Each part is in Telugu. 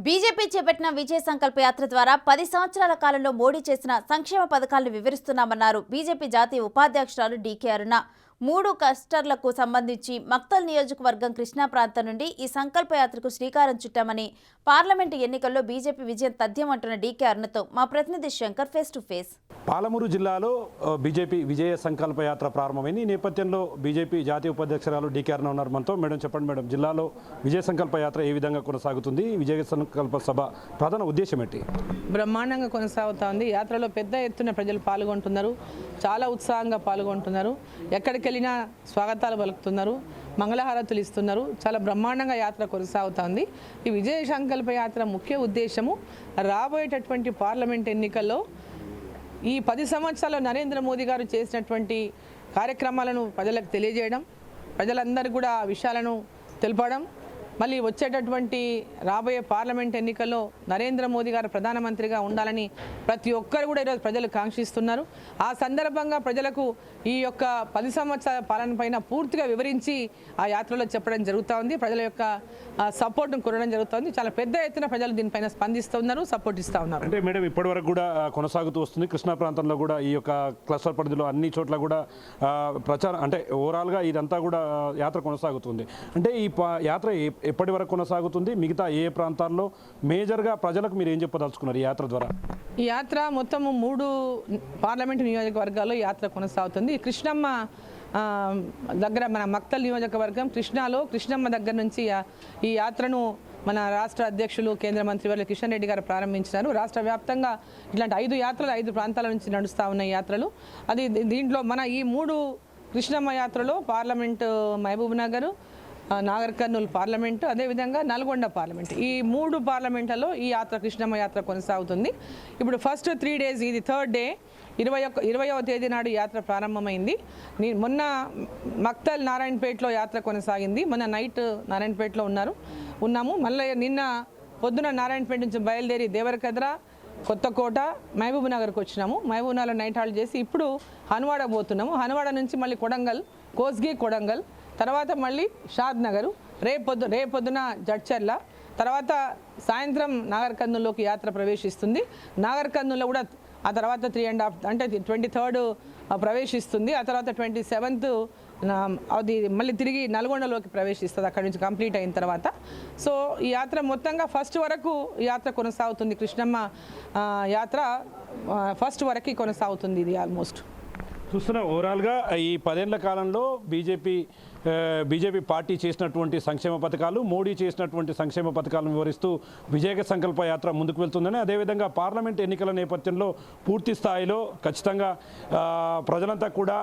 బీజేపీ చేపట్టిన విజయ సంకల్ప యాత్ర ద్వారా 10 సంవత్సరాల కాలంలో మోడీ చేసిన సంక్షేమ పథకాలను వివరిస్తున్నామన్నారు బీజేపీ జాతీయ ఉపాధ్యక్షురాలు డీకే అరుణ. 3 క్లస్టర్లకు సంబంధించి మక్తల్ నియోజకవర్గం కృష్ణా ప్రాంతం నుండి ఈ సంకల్ప యాత్రకు శ్రీకారం చుట్టామని, పార్లమెంటు ఎన్నికల్లో బీజేపీ విజయం తథ్యం అంటున్న డీకే అరుణతో మా ప్రతినిధి Shankar face to face. Palamuru జిల్లాలో బీజేపీ విజయ సంకల్ప యాత్ర ప్రారంభమైంది. ఈ నేపథ్యంలో బీజేపీ జాతీయ ఉపాధ్యక్షురాలు డీకే అరుణ ఉన్నారు మనతో. మేడం చెప్పండి మేడం, జిల్లాలో విజయ సంకల్ప యాత్ర ఏ విధంగా కొనసాగుతుంది? విజయ సంకల్ప సభ ప్రధాన ఉద్దేశం ఏంటి? బ్రహ్మాండంగా కొనసాగుతోంది. యాత్రలో పెద్ద ఎత్తున ప్రజలు పాల్గొంటున్నారు, చాలా ఉత్సాహంగా పాల్గొంటున్నారు. ఎక్కడికి వెళ్ళినా స్వాగతాలు పలుకుతున్నారు, మంగళహారతులు ఇస్తున్నారు. చాలా బ్రహ్మాండంగా యాత్ర కొనసాగుతోంది. ఈ విజయ సంకల్ప యాత్ర ముఖ్య ఉద్దేశము రాబోయేటటువంటి పార్లమెంట్ ఎన్నికల్లో ఈ 10 సంవత్సరాల్లో నరేంద్ర మోదీ గారు చేసినటువంటి కార్యక్రమాలను ప్రజలకు తెలియజేయడం, ప్రజలందరూ కూడా ఆ విషయాలను తెలపడం, మళ్ళీ వచ్చేటటువంటి రాబోయే పార్లమెంట్ ఎన్నికల్లో నరేంద్ర మోదీ గారు ప్రధానమంత్రిగా ఉండాలని ప్రతి ఒక్కరు కూడా ఈరోజు ప్రజలు కాంక్షిస్తున్నారు. ఆ సందర్భంగా ప్రజలకు ఈ యొక్క 10 సంవత్సరాల పాలన పైన పూర్తిగా వివరించి ఆ యాత్రలో చెప్పడం జరుగుతూ ఉంది. ప్రజల యొక్క సపోర్ట్ను కోరడం జరుగుతుంది. చాలా పెద్ద ఎత్తున ప్రజలు దీనిపైన స్పందిస్తున్నారు, సపోర్ట్ ఇస్తూ ఉన్నారు. అంటే మేడం, ఇప్పటి వరకు కూడా కొనసాగుతూ వస్తుంది. కృష్ణా ప్రాంతంలో కూడా ఈ యొక్క క్లస్టర్ పరిధిలో అన్ని చోట్ల కూడా ప్రచారం, అంటే ఓవరాల్గా ఇదంతా కూడా యాత్ర కొనసాగుతుంది. అంటే ఈ యాత్ర ఎప్పటి వరకు కొనసాగుతుంది? మిగతా ఏ ప్రాంతాల్లో మేజర్గా ప్రజలకు మీరు ఏం చెప్పదలుచుకున్నారు ఈ యాత్ర ద్వారా? ఈ యాత్ర మొత్తము 3 పార్లమెంటు నియోజకవర్గాల్లో యాత్ర కొనసాగుతుంది. కృష్ణమ్మ దగ్గర మన మక్తల్ నియోజకవర్గం కృష్ణాలో కృష్ణమ్మ దగ్గర నుంచి ఈ యాత్రను మన రాష్ట్ర అధ్యక్షులు కేంద్ర మంత్రివర్యులు కిషన్ రెడ్డి గారు ప్రారంభించినారు. రాష్ట్ర వ్యాప్తంగా ఇట్లాంటి 5 యాత్రలు 5 ప్రాంతాల నుంచి నడుస్తూ ఉన్నాయి యాత్రలు. అది దీంట్లో మన ఈ 3 కృష్ణమ్మ యాత్రలో పార్లమెంటు మహబూబ్ నగర్, నాగర్ కర్నూలు పార్లమెంటు, అదేవిధంగా నల్గొండ పార్లమెంటు, ఈ 3 పార్లమెంట్లలో ఈ యాత్ర కృష్ణమ్మ యాత్ర కొనసాగుతుంది. ఇప్పుడు ఫస్ట్ 3 డేస్, ఇది 3rd డే, 20వ తేదీ నాడు యాత్ర ప్రారంభమైంది. మొన్న మక్తల్ నారాయణపేటలో యాత్ర కొనసాగింది. మొన్న నైట్ నారాయణపేటలో ఉన్నాము. మళ్ళీ నిన్న పొద్దున నారాయణపేట నుంచి బయలుదేరి దేవరకద్ర, కొత్తకోట, మహబూబ్ నగర్కి వచ్చినాము. మహబూబ్ నగర్లో నైట్ హాల్ట్ చేసి ఇప్పుడు హన్వాడ పోతున్నాము. హన్వాడ నుంచి మళ్ళీ కొడంగల్, కోస్గి కొడంగల్, తర్వాత మళ్ళీ షాద్ నగరు, రేపొద్దున జడ్చర్ల, తర్వాత సాయంత్రం నాగర్ కర్నూలులోకి యాత్ర ప్రవేశిస్తుంది. నాగర్ కర్నూలులో కూడా ఆ తర్వాత 3.5 అంటే 23rd ప్రవేశిస్తుంది. ఆ తర్వాత 27th అది మళ్ళీ తిరిగి నల్గొండలోకి ప్రవేశిస్తుంది అక్కడి నుంచి కంప్లీట్ అయిన తర్వాత. సో ఈ యాత్ర మొత్తంగా ఫస్ట్ వరకు యాత్ర కొనసాగుతుంది. కృష్ణమ్మ యాత్ర ఫస్ట్ వరకు కొనసాగుతుంది. ఇది ఆల్మోస్ట్ చూస్తున్నాం. ఓవరాల్గా ఈ 10 ఏళ్ల కాలంలో బీజేపీ పార్టీ చేసినటువంటి సంక్షేమ పథకాలు, మోడీ చేసినటువంటి సంక్షేమ పథకాలను వివరిస్తూ విజయ సంకల్ప యాత్ర ముందుకు వెళ్తుందని, అదేవిధంగా పార్లమెంట్ ఎన్నికల నేపథ్యంలో పూర్తి స్థాయిలో ఖచ్చితంగా ప్రజలంతా కూడా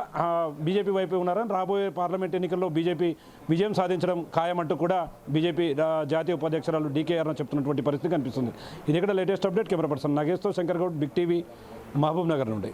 బీజేపీ వైపే ఉన్నారని, రాబోయే పార్లమెంట్ ఎన్నికల్లో బీజేపీ విజయం సాధించడం ఖాయమంటూ కూడా బీజేపీ జాతీయ ఉపాధ్యక్షురాలు డీకే అరుణ చెప్తున్నటువంటి పరిస్థితి కనిపిస్తుంది. ఇది ఇక్కడ లేటెస్ట్ అప్డేట్. కెమెరా పర్సన్ నాగేష్తో Shankar Goud, Big TV, Mahabubnagar నుండి.